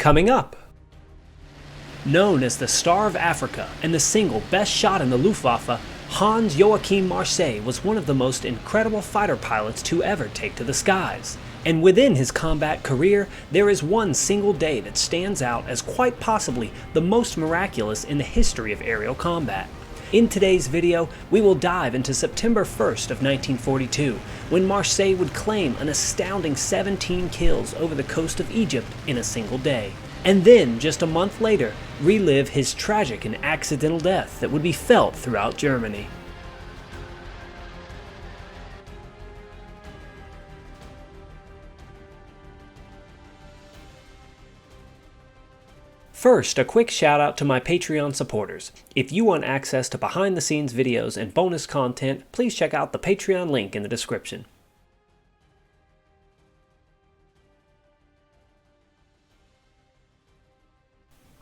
Coming up! Known as the Star of Africa and the single best shot in the Luftwaffe, Hans-Joachim Marseille was one of the most incredible fighter pilots to ever take to the skies. And within his combat career, there is one single day that stands out as quite possibly the most miraculous in the history of aerial combat. In today's video, we will dive into September 1st of 1942, when Marseille would claim an astounding 17 kills over the coast of Egypt in a single day. And then, just a month later, relive his tragic and accidental death that would be felt throughout Germany. First, a quick shout out to my Patreon supporters. If you want access to behind the scenes videos and bonus content, please check out the Patreon link in the description.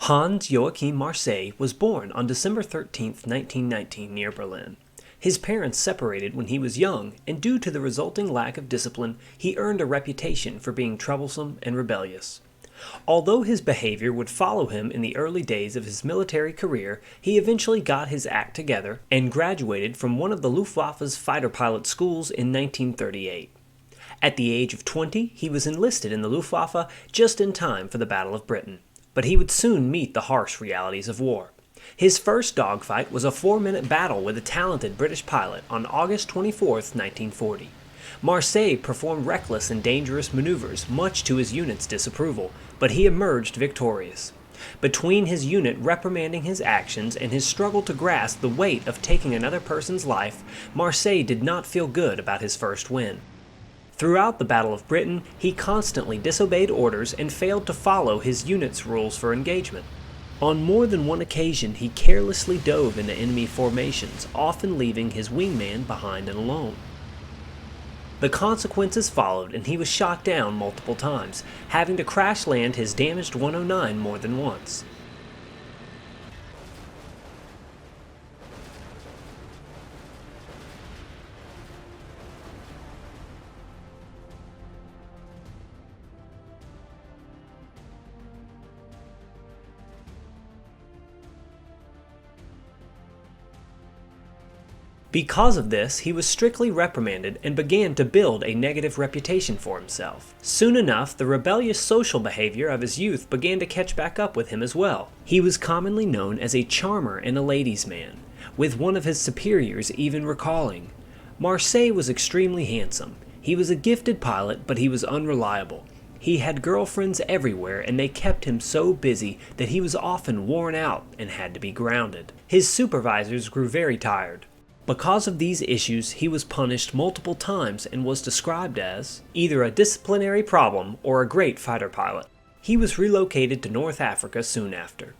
Hans-Joachim Marseille was born on December 13, 1919 near Berlin. His parents separated when he was young, and due to the resulting lack of discipline, he earned a reputation for being troublesome and rebellious. Although his behavior would follow him in the early days of his military career, he eventually got his act together and graduated from one of the Luftwaffe's fighter pilot schools in 1938. At the age of 20, he was enlisted in the Luftwaffe just in time for the Battle of Britain, but he would soon meet the harsh realities of war. His first dogfight was a 4-minute battle with a talented British pilot on August 24, 1940. Marseille performed reckless and dangerous maneuvers, much to his unit's disapproval, but he emerged victorious. Between his unit reprimanding his actions and his struggle to grasp the weight of taking another person's life, Marseille did not feel good about his first win. Throughout the Battle of Britain, he constantly disobeyed orders and failed to follow his unit's rules for engagement. On more than one occasion, he carelessly dove into enemy formations, often leaving his wingman behind and alone. The consequences followed, and he was shot down multiple times, having to crash land his damaged 109 more than once. Because of this, he was strictly reprimanded and began to build a negative reputation for himself. Soon enough, the rebellious social behavior of his youth began to catch back up with him as well. He was commonly known as a charmer and a ladies' man, with one of his superiors even recalling, "Marseille was extremely handsome. He was a gifted pilot, but he was unreliable. He had girlfriends everywhere, and they kept him so busy that he was often worn out and had to be grounded." His supervisors grew very tired. Because of these issues, he was punished multiple times and was described as either a disciplinary problem or a great fighter pilot. He was relocated to North Africa soon after.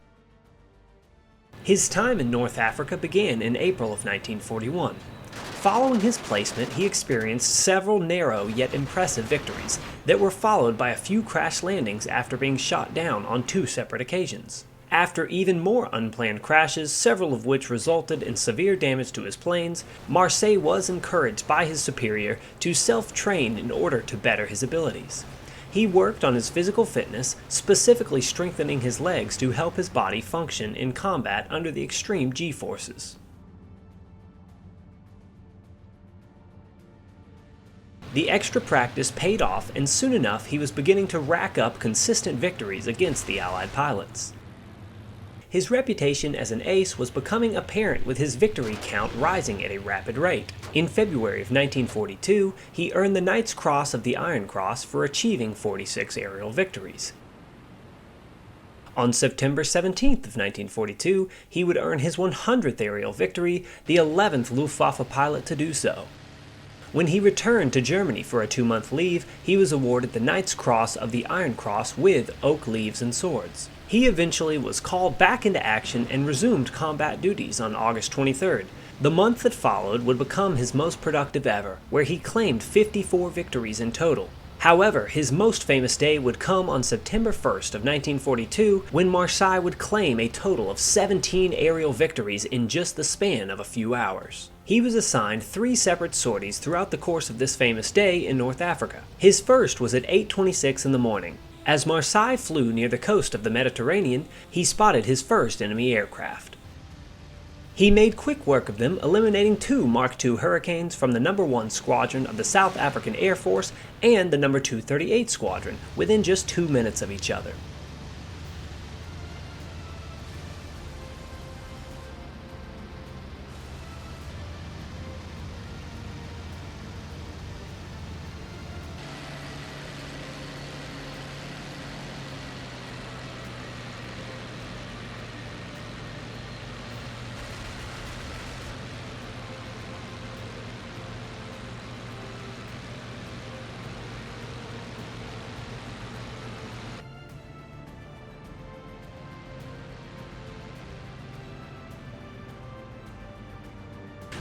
His time in North Africa began in April of 1941. Following his placement, he experienced several narrow yet impressive victories that were followed by a few crash landings after being shot down on 2 separate occasions. After even more unplanned crashes, several of which resulted in severe damage to his planes, Marseille was encouraged by his superior to self-train in order to better his abilities. He worked on his physical fitness, specifically strengthening his legs to help his body function in combat under the extreme G-forces. The extra practice paid off, and soon enough he was beginning to rack up consistent victories against the Allied pilots. His reputation as an ace was becoming apparent with his victory count rising at a rapid rate. In February of 1942, he earned the Knight's Cross of the Iron Cross for achieving 46 aerial victories. On September 17th of 1942, he would earn his 100th aerial victory, the 11th Luftwaffe pilot to do so. When he returned to Germany for a 2-month leave, he was awarded the Knight's Cross of the Iron Cross with oak leaves and swords. He eventually was called back into action and resumed combat duties on August 23rd. The month that followed would become his most productive ever, where he claimed 54 victories in total. However, his most famous day would come on September 1st of 1942, when Marseille would claim a total of 17 aerial victories in just the span of a few hours. He was assigned 3 separate sorties throughout the course of this famous day in North Africa. His first was at 8:26 in the morning. As Marseille flew near the coast of the Mediterranean, he spotted his first enemy aircraft. He made quick work of them, eliminating 2 Mark II Hurricanes from the No. 1 Squadron of the South African Air Force and the No. 238 Squadron within just 2 minutes of each other.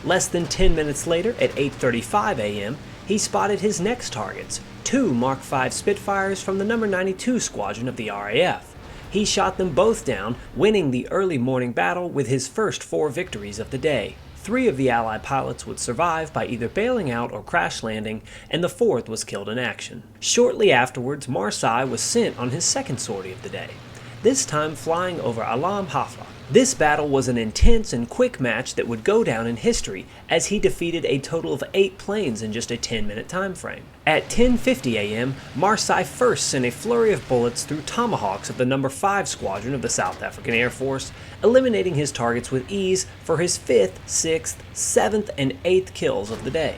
Less than 10 minutes later, at 8:35 a.m., he spotted his next targets, 2 Mark V Spitfires from the No. 92 Squadron of the RAF. He shot them both down, winning the early morning battle with his first 4 victories of the day. 3 of the Allied pilots would survive by either bailing out or crash landing, and the 4th was killed in action. Shortly afterwards, Marseille was sent on his second sortie of the day, this time flying over Alam Hafla. This battle was an intense and quick match that would go down in history, as he defeated a total of 8 planes in just a 10-minute time frame. At 10:50 a.m., Marseille first sent a flurry of bullets through Tomahawks of the No. 5 Squadron of the South African Air Force, eliminating his targets with ease for his 5th, 6th, 7th, and 8th kills of the day.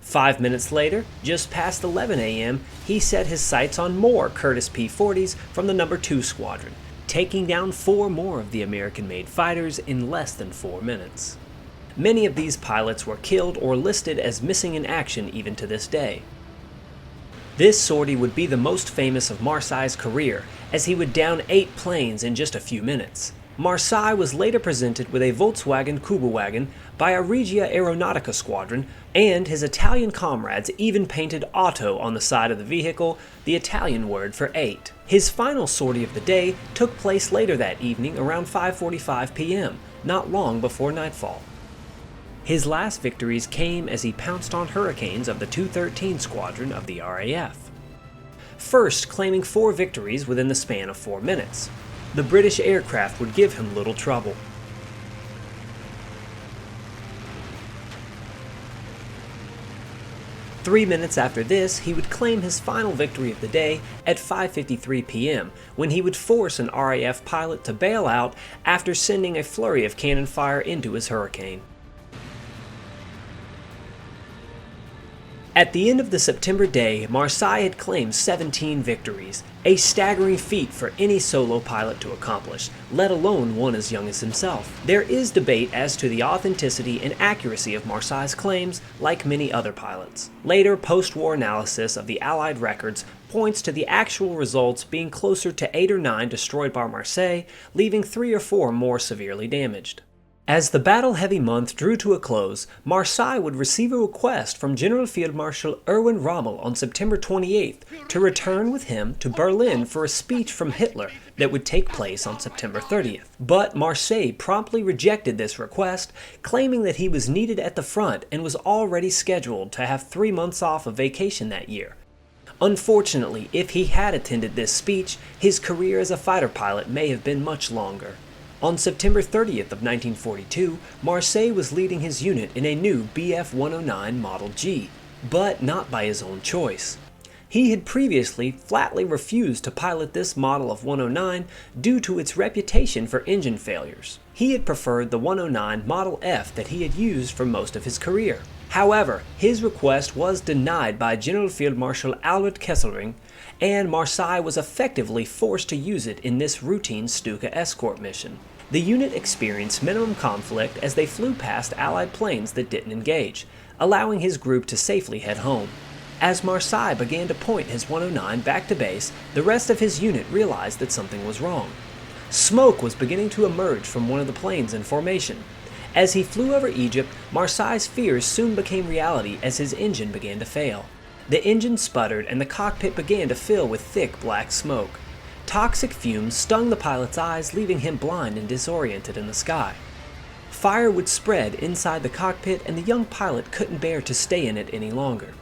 Five minutes later, just past 11 a.m., he set his sights on more Curtiss P-40s from the No. 2 Squadron, taking down 4 more of the American-made fighters in less than 4 minutes. Many of these pilots were killed or listed as missing in action even to this day. This sortie would be the most famous of Marseille's career, as he would down 8 planes in just a few minutes. Marseille was later presented with a Volkswagen Kübelwagen by a Regia Aeronautica squadron, and his Italian comrades even painted Otto on the side of the vehicle, the Italian word for 8. His final sortie of the day took place later that evening around 5:45 p.m., not long before nightfall. His last victories came as he pounced on Hurricanes of the 213 Squadron of the RAF. First claiming 4 victories within the span of 4 minutes. The British aircraft would give him little trouble. Three minutes after this, he would claim his final victory of the day at 5:53 p.m., when he would force an RAF pilot to bail out after sending a flurry of cannon fire into his Hurricane. At the end of the September day, Marseille had claimed 17 victories, a staggering feat for any solo pilot to accomplish, let alone one as young as himself. There is debate as to the authenticity and accuracy of Marseille's claims, like many other pilots. Later, post-war analysis of the Allied records points to the actual results being closer to 8 or 9 destroyed by Marseille, leaving 3 or 4 more severely damaged. As the battle-heavy month drew to a close, Marseille would receive a request from General Field Marshal Erwin Rommel on September 28th to return with him to Berlin for a speech from Hitler that would take place on September 30th. But Marseille promptly rejected this request, claiming that he was needed at the front and was already scheduled to have 3 months off of vacation that year. Unfortunately, if he had attended this speech, his career as a fighter pilot may have been much longer. On September 30th of 1942, Marseille was leading his unit in a new Bf 109 Model G, but not by his own choice. He had previously flatly refused to pilot this model of 109 due to its reputation for engine failures. He had preferred the 109 Model F that he had used for most of his career. However, his request was denied by General Field Marshal Albert Kesselring, and Marseille was effectively forced to use it in this routine Stuka escort mission. The unit experienced minimum conflict as they flew past Allied planes that didn't engage, allowing his group to safely head home. As Marseille began to point his 109 back to base, the rest of his unit realized that something was wrong. Smoke was beginning to emerge from one of the planes in formation. As he flew over Egypt, Marseille's fears soon became reality as his engine began to fail. The engine sputtered and the cockpit began to fill with thick black smoke. Toxic fumes stung the pilot's eyes, leaving him blind and disoriented in the sky. Fire would spread inside the cockpit and the young pilot couldn't bear to stay in it any longer.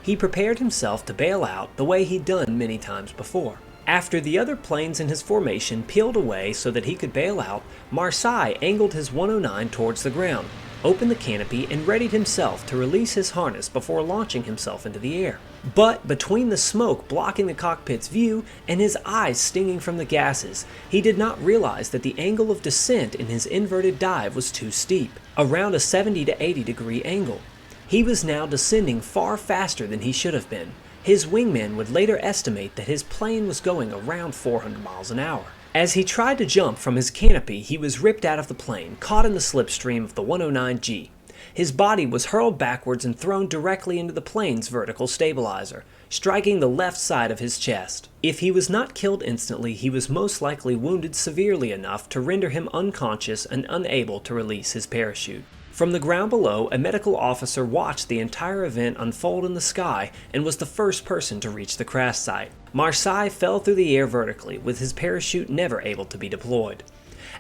He prepared himself to bail out the way he'd done many times before. After the other planes in his formation peeled away so that he could bail out, Marseille angled his 109 towards the ground, opened the canopy, and readied himself to release his harness before launching himself into the air. But between the smoke blocking the cockpit's view and his eyes stinging from the gases, he did not realize that the angle of descent in his inverted dive was too steep, around a 70 to 80 degree angle. He was now descending far faster than he should have been. His wingman would later estimate that his plane was going around 400 miles an hour. As he tried to jump from his canopy, he was ripped out of the plane, caught in the slipstream of the 109G. His body was hurled backwards and thrown directly into the plane's vertical stabilizer, striking the left side of his chest. If he was not killed instantly, he was most likely wounded severely enough to render him unconscious and unable to release his parachute. From the ground below, a medical officer watched the entire event unfold in the sky and was the first person to reach the crash site. Marseille fell through the air vertically, with his parachute never able to be deployed.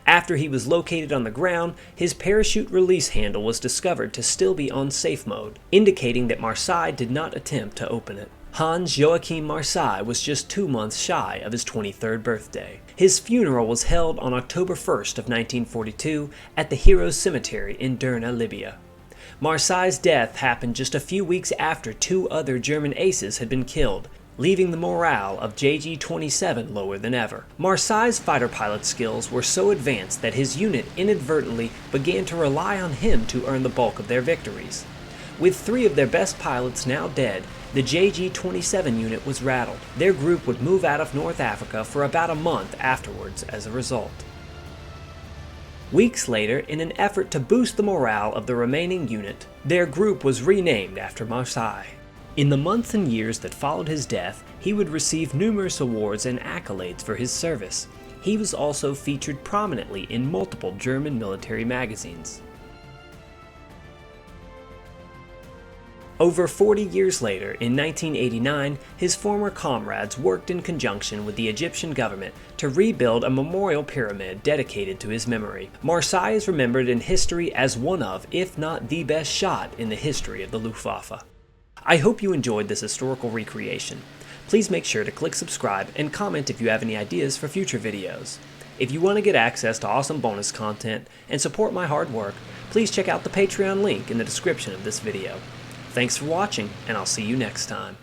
After he was located on the ground, his parachute release handle was discovered to still be on safe mode, indicating that Marseille did not attempt to open it. Hans-Joachim Marseille was just 2 months shy of his 23rd birthday. His funeral was held on October 1st of 1942 at the Heroes Cemetery in Derna, Libya. Marseille's death happened just a few weeks after 2 other German aces had been killed, leaving the morale of JG-27 lower than ever. Marseille's fighter pilot skills were so advanced that his unit inadvertently began to rely on him to earn the bulk of their victories. With 3 of their best pilots now dead, the JG-27 unit was rattled. Their group would move out of North Africa for about a month afterwards as a result. Weeks later, in an effort to boost the morale of the remaining unit, their group was renamed after Marseille. In the months and years that followed his death, he would receive numerous awards and accolades for his service. He was also featured prominently in multiple German military magazines. Over 40 years later, in 1989, his former comrades worked in conjunction with the Egyptian government to rebuild a memorial pyramid dedicated to his memory. Marseille is remembered in history as one of, if not the best shot in the history of the Luftwaffe. I hope you enjoyed this historical recreation. Please make sure to click subscribe and comment if you have any ideas for future videos. If you want to get access to awesome bonus content and support my hard work, please check out the Patreon link in the description of this video. Thanks for watching, and I'll see you next time.